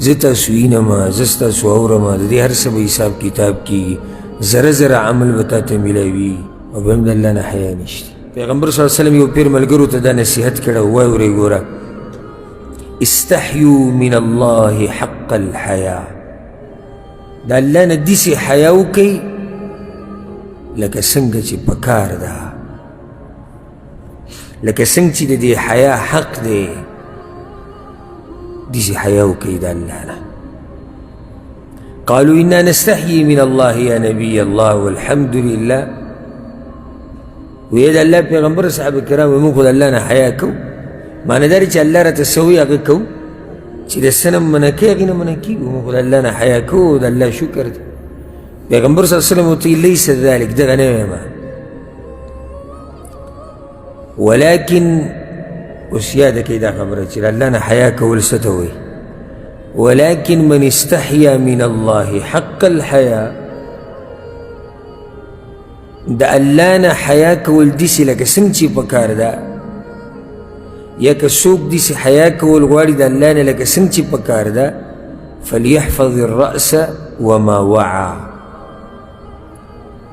زتا سوینما زستا سوورما دی هر سب حساب کتاب کی ذره ذره عمل بتا ته ملاوي او بهم د الله نه حیا نشته. پیغمبر صلی الله علیه وسلم یو پیر ملګرو ته دا نصیحت کړه وای ورې ګوره استحیوا من الله حق الحیا د الله نه داسې حیا وکئ لکه څنګه چې پکار ده لکه څنګه چې د دې حیا حق دی داسې حیا وکئ د الله نه. قالوا إنا نستحيي من الله يا نبي الله والحمد لله ويا الله پیغمبر صحابه کرام موږ خو د الله نه حیا کوو معنی دا چې الله راته څه وایي هغه کوو چې د څه نه منع کوي هغې نه منع کېږو موږ خو د الله نه حیا کوو د الله شکر دی. پیغمبر صلی الله علیه وسلم ورته لیس ذلک دغه نه وایم ولکن اوس یاده کړئ دا خبره چې د الله نه حیا کول څه ته وایي ولكن من استحيا من الله حق الحياة دا الله نه حیا کول داسې لکه څنګه چې پکار ده یا که څوک داسې حیا کول غواړي د الله نه لکه څنګه چې پکار ده فليحفظ الرأس وما وعى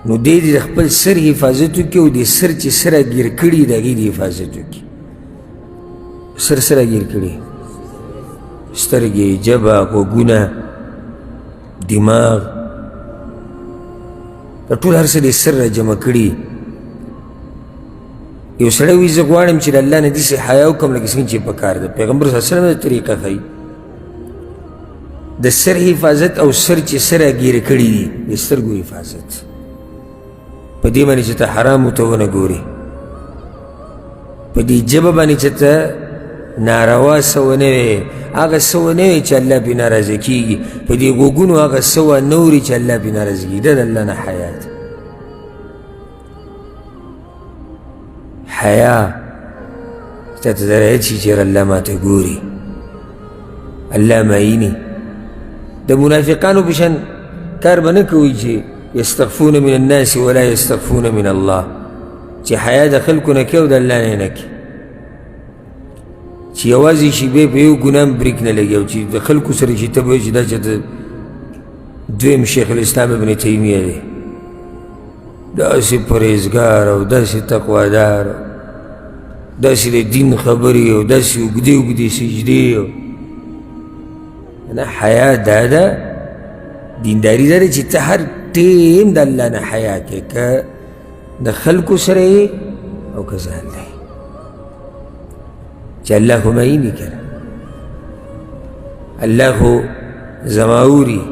نو دې د خپل سر حفاظت وکړي او د سر چې سره ګیر کړي د هغې د حفاظت وکړي سر سره ګیر کړي سترګې ژبه غوږونه دماغ دا ټول هر څه د سر را جمع کړي. یو سړی وایي زه غواړم چې د الله نه داسې حیا وکړم لکه څنګه چې پکار ده. پیغمبر صلی الله علیه وسلم د طریقه ښایي د سر حفاظت او سر چې سره ګیره کړي دي د سترګو حفاظت په دې باندې چې ته حرامو ته ونه ګورې په دې ژبه باندې چې ته ناروا څه ونه وی هغه څه ونه وی چې الله پرې ناراضه کېږي په دې غوږونو هغه څه ونه اوري چې الله پرې ناراضه کېږي دا د الله نه حیا ده. حیا تا ته درایت شي چې الله ماته ګوري الله معیني. د منافقانو په شان کار به نه کوئ چې یستخفون من الناس ولا یستخفون من الله چې حیا د خلکو نه کوي او د الله نه نه کوي چې یوازې شي بیا په یو ګناه بریک نه لګي او چې د خلکو سره چې ته به وایې چې دا چې دویم شیخ الاسلام ابن تیمیه دی داسې پرهیزګار او داسې تقوادار داسې د دین خبرې او داسې اوږدې اوږدې سجدې نه حیا دا ده دینداري دا ده چې ته هر ټیم د الله نه حیا کوې که د خلکو سره یې او که ځان له چې الله خو معیني که نه الله خو زما اوري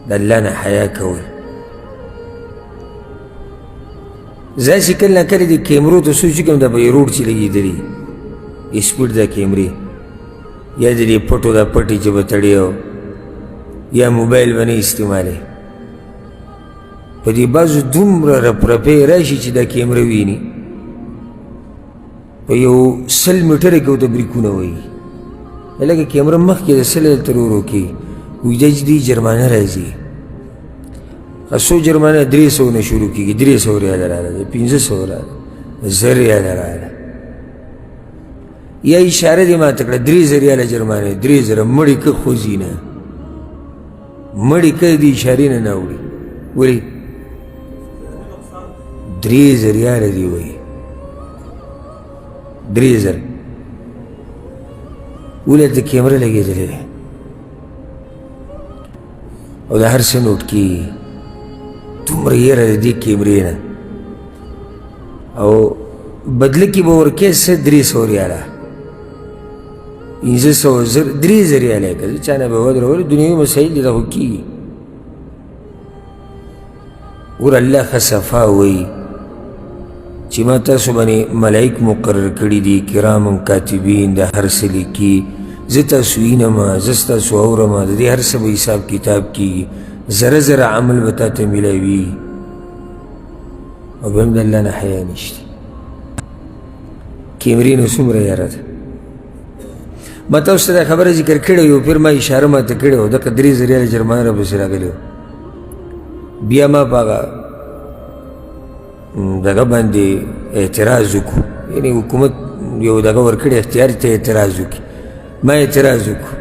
د الله نه حیا کول. زه چې کله نه کله د کیمرو ته سوچ کوم د به روډ چې لګېدلي سپیډ د کیمرې یا د دې پټو دا پټې چې به تړې یا موبایل به نه استعمالوي په دې بعضو دومره رپرپې راشي چې دا کیمره ویني په یو 100 میټره کې ورته بریکونه وایي لکه کیمره مخکې د 100 تر ورو کې وایي دا چې دې جرمانه راځي څو جرمانه 300 نه شروع کېږي 300 ریاله راغله 500 راغله 1000 ریاله راغله یا اشاره دې ماته کړه 3000 ریاله جرمانه 3000 مړی که خوځي نه مړی که دې اشارې نه نه وړي ولې 3000 ریاله دې وایي 3000 ولې د کیمره لګېدلې او د هر څه نوټ کېږي دومره یېره د دې کیمرې نه او بدله کې به ورکې څه 300 ریاله 500 3000 ریاله که چا نه به ودرولې دنیوي مسایل دي دا خو کېږي ور الله ښه صفا وایي چې ما تاسو باندې ملائک مقرر کړي دي کرام کاتبین د هر څه لیکي زه تاسو وینم زه ستاسو اورم د دې هر څه به حساب کتاب کېږي ذره ذره عمل به تا ته میلاوي او بیا هم د الله نه حیا نشته. کیمرې نه څومره یاره ده ما تاسو ته دا خبره ذکر کړې یو پیر ما اشاره ماته کړې وه دغه 3000 ریاله جرمانه راپسې راغلی و بیا ما په هغه دغه باندې اعتراض وکړو یعنې حکومت یو دغه ورکړی اختیار ته اعتراض وکړي ما اعتراض وکړو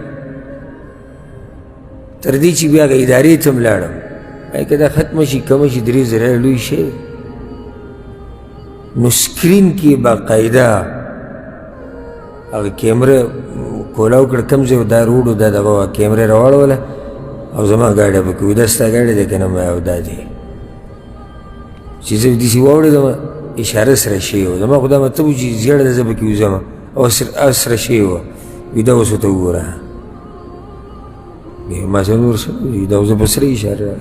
تر دې چې بیا هغه ادارې ته م لاړم که دا ختمه شي کمه شي 3,000 لوی شی نو سکرین کې باقاعده هغه کیمره کولاو کړه کوم ځای دا روډ و دا دغه کیمرې راواړوله او زما ګاډی پکې وي دا ستا ګاډی دی که نه او دا دی چې زه داسې واورېدم اشاره سره شوې وه زما خو دا مطلب و چې زیړه ده زه پکې وځم او سره شوې وه وي دا اوس ورته وګوره ما څه نور څه دا اوس به سره اشاره